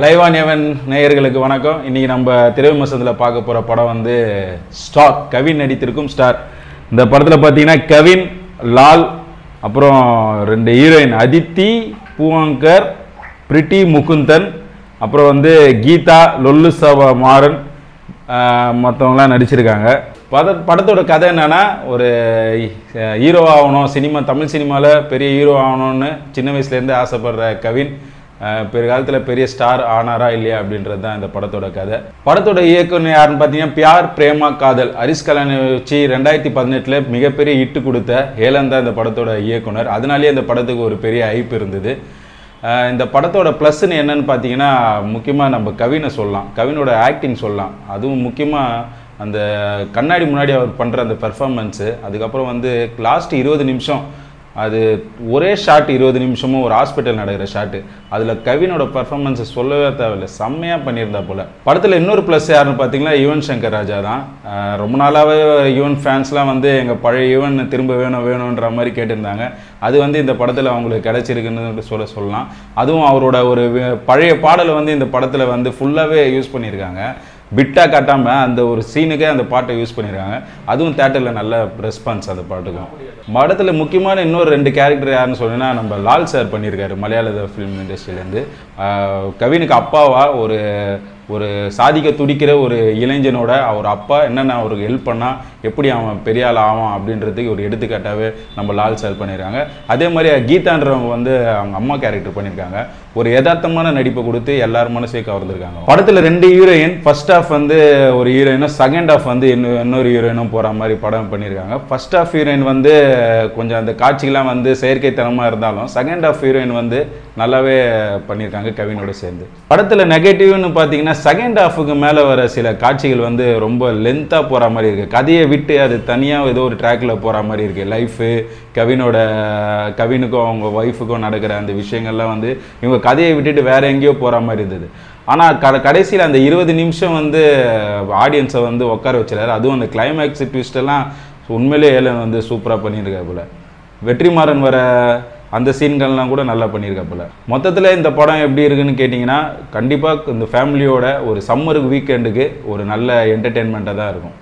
Live on எவன் நேயர்களுக்கு வணக்கம். இன்னைக்கு நம்ம திரைவிமர்சனத்தில் பார்க்க போகிற படம் வந்து ஸ்டார். கவின் நடித்திருக்கும் ஸ்டார். இந்த படத்தில் பார்த்தீங்கன்னா கவின், லால், அப்புறம் 2 ஹீரோயின் அதித்தி பூவங்கர், பிரிட்டி முகுந்தன், அப்புறம் வந்து கீதா, லொல்லு சபா மாறன், மற்றவங்களாம் நடிச்சிருக்காங்க. படத்தோட கதை என்னன்னா, ஒரு ஹீரோ ஆகணும், தமிழ் சினிமாவில் பெரிய ஹீரோ ஆகணும்னு சின்ன வயசுலேருந்து ஆசைப்படுற கவின் பிற்காலத்தில் பெரிய ஸ்டார் ஆனாரா இல்லையா அப்படின்றது தான் இந்த படத்தோட கதை. படத்தோட இயக்குனர் யாருன்னு பார்த்தீங்கன்னா பியார் பிரேமா காதல் ஹரிஷ் கல்யாணை வச்சு 2018 மிகப்பெரிய ஹிட்டு கொடுத்த ஹேலன் தான் இந்த படத்தோட இயக்குனர். அதனாலேயே இந்த படத்துக்கு ஒரு பெரிய ஹைப் இருந்தது. இந்த படத்தோட ப்ளஸ்ன்னு என்னன்னு பார்த்தீங்கன்னா, முக்கியமாக நம்ம கவினை சொல்லலாம், கவினோட ஆக்டிங் சொல்லலாம். அதுவும் முக்கியமாக அந்த கண்ணாடி முன்னாடி அவர் பண்ணுற அந்த பெர்ஃபார்மன்ஸு, அதுக்கப்புறம் வந்து லாஸ்ட் 20 நிமிஷம், அது ஒரே ஷாட் 20 நிமிஷமும் ஒரு ஹாஸ்பிட்டல் நடக்கிற ஷாட்டு, அதில் கவினோட பர்ஃபார்மன்ஸை சொல்லவே தேவையில்லை, செம்மையாக பண்ணியிருந்தா போல். படத்தில் இன்னொரு ப்ளஸ் யாருன்னு பார்த்தீங்கன்னா யுவன் சங்கர் ராஜா தான். ரொம்ப நாளாகவே யுவன் ஃபேன்ஸ்லாம் வந்து எங்கள் பழைய யுவன் திரும்ப வேணுன்ற மாதிரி கேட்டிருந்தாங்க. அது வந்து இந்த படத்தில் அவங்களுக்கு கிடச்சிருக்குன்னு சொல்லலாம். அதுவும் அவரோட ஒரு பழைய பாடலை வந்து இந்த படத்தில் வந்து ஃபுல்லாகவே யூஸ் பண்ணியிருக்காங்க. பிட்டாக காட்டாமல் அந்த ஒரு சீனுக்கே அந்த பாட்டை யூஸ் பண்ணியிருக்காங்க. அதுவும் தேட்டரில் நல்ல ரெஸ்பான்ஸ் அந்த பாட்டுக்கும். படத்தில் முக்கியமான இன்னொரு 2 கேரக்டர் யாருன்னு சொன்னீங்கன்னா, நம்ம லால் சார் பண்ணியிருக்காரு மலையாள ஃபிலிம் இண்டஸ்ட்ரியிலேருந்து. கவினுக்கு அப்பாவா ஒரு சாதிக்க துடிக்கிற ஒரு இளைஞனோட அவர் அப்பா என்னென்ன அவருக்கு ஹெல்ப் பண்ணால் எப்படி அவன் பெரிய ஆள் ஆவான் அப்படின்றதுக்கு ஒரு எடுத்துக்காட்டாகவே நம்ம லால் சார் பண்ணியிருக்காங்க. அதே மாதிரி கீதான்றவங்க வந்து அவங்க அம்மா கேரக்டர் பண்ணியிருக்காங்க. ஒரு யதார்த்தமான நடிப்பை கொடுத்து எல்லாரும் மனசையும் கவர்ந்துருக்காங்க. படத்தில் 2 ஹீரோயின், ஃபர்ஸ்ட் ஹாஃப் வந்து ஒரு ஹீரோயினும், செகண்ட் ஹாஃப் வந்து இன்னொரு ஹீரோயினும் போகிற மாதிரி படம் பண்ணியிருக்காங்க. ஃபர்ஸ்ட் ஹாஃப் ஹீரோயின் வந்து கொஞ்சம் அந்த காட்சிகள்லாம் வந்து செயற்கைத்தனமாக இருந்தாலும், செகண்ட் ஹாஃப் ஹீரோயின் வந்து நல்லாவே பண்ணியிருக்காங்க கவினோட சேர்ந்து. படத்தில் நெகட்டிவ்னு பார்த்தீங்கன்னா, செகண்ட் ஹாஃபுக்கு மேலே வர சில காட்சிகள் வந்து ரொம்ப லென்த்தாக போகிற மாதிரி இருக்குது. கதையை விட்டு அது தனியாக ஏதோ ஒரு ட்ராக்கில் போகிற மாதிரி இருக்குது. லைஃபு, கவினுக்கும் அவங்க ஒய்ஃபுக்கும் நடக்கிற அந்த விஷயங்கள்லாம் வந்து இவங்க கதையை விட்டுட்டு வேறு எங்கேயோ போகிற மாதிரி இருந்தது. ஆனால் கடைசியில் அந்த 20 நிமிஷம் வந்து ஆடியன்ஸை வந்து உட்கார வச்சிடாரு. அதுவும் அந்த கிளைமேக்ஸ் ட்விஸ்டெல்லாம் உண்மையிலே ஏலன் வந்து சூப்பராக பண்ணியிருக்கா போல். வெற்றிமாறன் வர அந்த சீன்கள்லாம் கூட நல்லா பண்ணியிருக்கா போல். மொத்தத்தில் இந்த படம் எப்படி இருக்குன்னு கேட்டிங்கன்னா, கண்டிப்பாக இந்த ஃபேமிலியோட ஒரு சம்மர் வீக்கெண்டுக்கு ஒரு நல்ல என்டர்டெயின்மெண்ட்டாக தான் இருக்கும்.